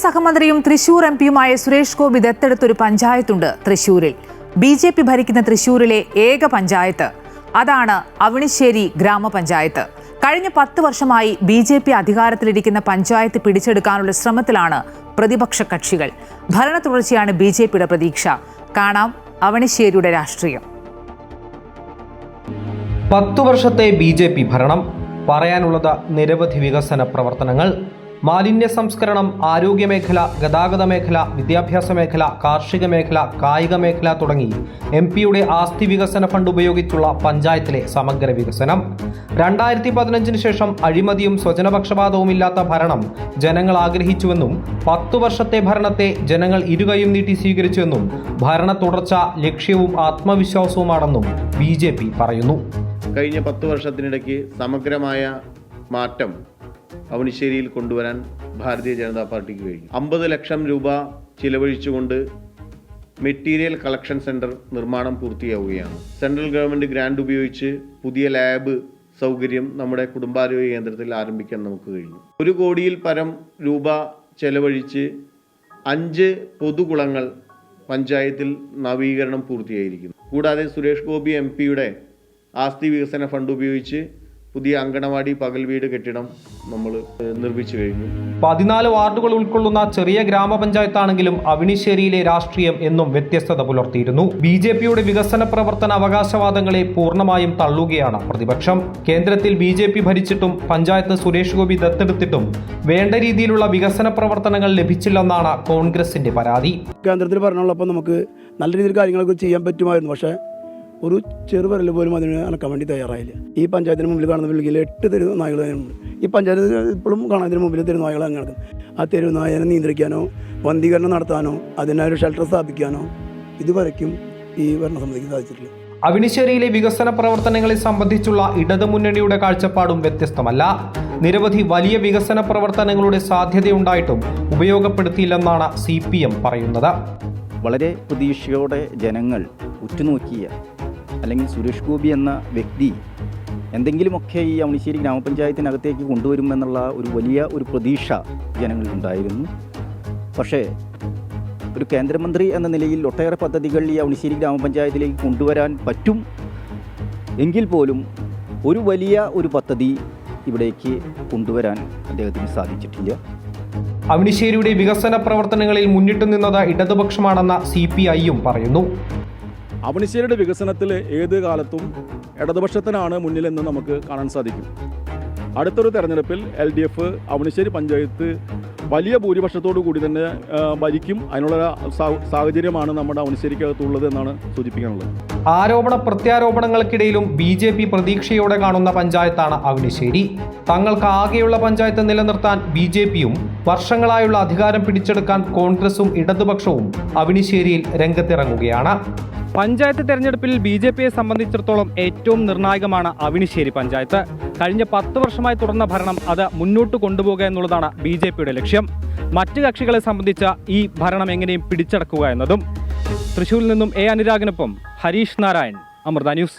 സഹമന്ത്രിയും തൃശൂർ എംപിയുമായ സുരേഷ് ഗോപി ദത്തെടുത്തൊരു പഞ്ചായത്തുണ്ട് തൃശൂരിൽ. BJP ഭരിക്കുന്ന തൃശൂരിലെ ഏക പഞ്ചായത്ത് അതാണ് അവണിശ്ശേരി ഗ്രാമപഞ്ചായത്ത്. കഴിഞ്ഞ 10 വർഷമായി BJP അധികാരത്തിലിരിക്കുന്ന പഞ്ചായത്ത് പിടിച്ചെടുക്കാനുള്ള ശ്രമത്തിലാണ് പ്രതിപക്ഷ കക്ഷികൾ. ഭരണ തുടർച്ചയാണ് BJPയുടെ പ്രതീക്ഷ. കാണാം അവണിശ്ശേരിയുടെ രാഷ്ട്രീയം. 10 വർഷത്തെ BJP ഭരണം. പറയാനുള്ളത് നിരവധി വികസന പ്രവർത്തനങ്ങൾ. മാലിന്യ സംസ്കരണം, ആരോഗ്യമേഖല, ഗതാഗത മേഖല, വിദ്യാഭ്യാസ മേഖല, കാർഷിക മേഖല, കായിക മേഖല തുടങ്ങി MPയുടെ ആസ്തി വികസന ഫണ്ട് ഉപയോഗിച്ചുള്ള പഞ്ചായത്തിലെ സമഗ്ര വികസനം. 2015 ശേഷം അഴിമതിയും സ്വജനപക്ഷപാതവും ഇല്ലാത്ത ഭരണം ജനങ്ങൾ ആഗ്രഹിച്ചുവെന്നും 10 വർഷത്തെ ഭരണത്തെ ജനങ്ങൾ ഇരുകൈയും നീട്ടി സ്വീകരിച്ചുവെന്നും ഭരണ തുടർച്ച ലക്ഷ്യവും ആത്മവിശ്വാസവുമാണെന്നും BJP പറയുന്നു. കഴിഞ്ഞ 10 വർഷത്തിനിടയ്ക്ക് സമഗ്രമായ മാറ്റം അവണിശ്ശേരിയിൽ കൊണ്ടുവരാൻ ഭാരതീയ ജനതാ പാർട്ടിക്ക് കഴിഞ്ഞു. 50 ലക്ഷം രൂപ ചിലവഴിച്ചുകൊണ്ട് മെറ്റീരിയൽ കളക്ഷൻ സെൻറ്റർ നിർമ്മാണം പൂർത്തിയാവുകയാണ്. സെൻട്രൽ ഗവൺമെൻറ് ഗ്രാൻഡ് ഉപയോഗിച്ച് പുതിയ ലാബ് സൗകര്യം നമ്മുടെ കുടുംബാരോഗ്യ കേന്ദ്രത്തിൽ ആരംഭിക്കാൻ നമുക്ക് കഴിഞ്ഞു. 1 കോടിയിൽ പരം രൂപ ചെലവഴിച്ച് 5 പൊതുകുളങ്ങൾ പഞ്ചായത്തിൽ നവീകരണം പൂർത്തിയായിരിക്കുന്നു. കൂടാതെ സുരേഷ് ഗോപി MPയുടെ ആസ്തി വികസന ഫണ്ട് ഉപയോഗിച്ച് പുതിയ അങ്കണവാടി പകൽ വീട് കെട്ടിടം നമ്മൾ നിർമ്മിച്ചു കഴിഞ്ഞു. 14 വാർഡുകൾ ഉൾക്കൊള്ളുന്ന ചെറിയ ഗ്രാമപഞ്ചായത്താണെങ്കിലും അവണിശ്ശേരിയിലെ രാഷ്ട്രീയം എന്നും വ്യത്യസ്തത പുലർത്തിയിരുന്നു. BJPയുടെ വികസന പ്രവർത്തന അവകാശവാദങ്ങളെ പൂർണ്ണമായും തള്ളുകയാണ് പ്രതിപക്ഷം. കേന്ദ്രത്തിൽ BJP ഭരിച്ചിട്ടും പഞ്ചായത്ത് സുരേഷ് ഗോപി ദത്തെടുത്തിട്ടും വേണ്ട രീതിയിലുള്ള വികസന പ്രവർത്തനങ്ങൾ ലഭിച്ചില്ലെന്നാണ് കോൺഗ്രസിന്റെ പരാതി. കേന്ദ്രത്തിൽ പറഞ്ഞുള്ളപ്പോൾ നമുക്ക് നല്ല രീതിയിൽ കാര്യങ്ങളൊക്കെ ചെയ്യാൻ പറ്റുമായിരുന്നു. പക്ഷേ ഒരു ചെറുപരൽ പോലും അതിന് അനക്കാൻ വേണ്ടി തയ്യാറായില്ല. ഈ പഞ്ചായത്തിന് മുമ്പിൽ കാണുന്ന ബിൽഡിങ്ങിൽ 8 തെരുവ് നായകൾ അതിനുണ്ട്. ഈ പഞ്ചായത്ത് ഇപ്പോഴും കാണാതിന് മുമ്പിൽ തെരുവ് നായകൾ അങ്ങനെ നടക്കും. ആ തെരുവ് നായനെ നിയന്ത്രിക്കാനോ വന്ധീകരണം നടത്താനോ അതിനൊരു ഷെൽട്ടർ സ്ഥാപിക്കാനോ ഇതുവരയ്ക്കും ഈ ഭരണസമിതിക്ക് സാധിച്ചിട്ടില്ല. അവണിശ്ശേരിയിലെ വികസന പ്രവർത്തനങ്ങളെ സംബന്ധിച്ചുള്ള ഇടതുമുന്നണിയുടെ കാഴ്ചപ്പാടും വ്യത്യസ്തമല്ല. നിരവധി വലിയ വികസന പ്രവർത്തനങ്ങളുടെ സാധ്യതയുണ്ടായിട്ടും ഉപയോഗപ്പെടുത്തിയില്ലെന്നാണ് CPM പറയുന്നത്. വളരെ പ്രതീക്ഷയോടെ ജനങ്ങൾ ഉറ്റുനോക്കിയ അല്ലെങ്കിൽ സുരേഷ് ഗോപി എന്ന വ്യക്തി എന്തെങ്കിലുമൊക്കെ ഈ അവണിശ്ശേരി ഗ്രാമപഞ്ചായത്തിനകത്തേക്ക് കൊണ്ടുവരുമെന്നുള്ള ഒരു വലിയ പ്രതീക്ഷ ജനങ്ങളിലുണ്ടായിരുന്നു. പക്ഷേ ഒരു കേന്ദ്രമന്ത്രി എന്ന നിലയിൽ ഒട്ടേറെ പദ്ധതികൾ ഈ അവണിശ്ശേരി ഗ്രാമപഞ്ചായത്തിലേക്ക് കൊണ്ടുവരാൻ പറ്റും എങ്കിൽ പോലും ഒരു വലിയ പദ്ധതി ഇവിടേക്ക് കൊണ്ടുവരാൻ അദ്ദേഹത്തിന് സാധിച്ചിട്ടില്ല. അവണിശ്ശേരിയുടെ വികസന പ്രവർത്തനങ്ങളിൽ മുന്നിട്ട് നിന്നത് ഇടതുപക്ഷമാണെന്ന CPIയും പറയുന്നു. അവണിശ്ശേരിയുടെ വികസനത്തിൽ ഏത് കാലത്തും ഇടതുപക്ഷത്തിനാണ് മുന്നിലെന്ന് നമുക്ക് കാണാൻ സാധിക്കും. അടുത്തൊരു തെരഞ്ഞെടുപ്പിൽ LDF അവണിശ്ശേരി പഞ്ചായത്ത് വലിയ ഭൂരിപക്ഷത്തോടു കൂടി തന്നെ ഭരിക്കും. അതിനുള്ള സാഹചര്യമാണ് നമ്മുടെ അവണിശ്ശേരിക്കകത്തുള്ളത് എന്നാണ് സൂചിപ്പിക്കാനുള്ളത്. ആരോപണ പ്രത്യാരോപണങ്ങൾക്കിടയിലും BJP പ്രതീക്ഷയോടെ കാണുന്ന പഞ്ചായത്താണ് അവണിശ്ശേരി. തങ്ങൾക്ക് ആകെയുള്ള പഞ്ചായത്ത് നിലനിർത്താൻ BJPയും വർഷങ്ങളായുള്ള അധികാരം പിടിച്ചെടുക്കാൻ കോൺഗ്രസും ഇടതുപക്ഷവും അവണിശ്ശേരിയിൽ രംഗത്തിറങ്ങുകയാണ്. പഞ്ചായത്ത് തെരഞ്ഞെടുപ്പിൽ BJPയെ സംബന്ധിച്ചിടത്തോളം ഏറ്റവും നിർണായകമാണ് അവണിശ്ശേരി പഞ്ചായത്ത്. കഴിഞ്ഞ 10 വർഷമായി തുടർന്ന ഭരണം അത് മുന്നോട്ട് കൊണ്ടുപോകുക എന്നുള്ളതാണ് BJPയുടെ ലക്ഷ്യം. മറ്റ് കക്ഷികളെ സംബന്ധിച്ച ഈ ഭരണം എങ്ങനെയും പിടിച്ചടക്കുക എന്നതും. തൃശ്ശൂരിൽ നിന്നും A അനുരാഗിനൊപ്പം ഹരീഷ് നാരായൺ, അമൃത ന്യൂസ്.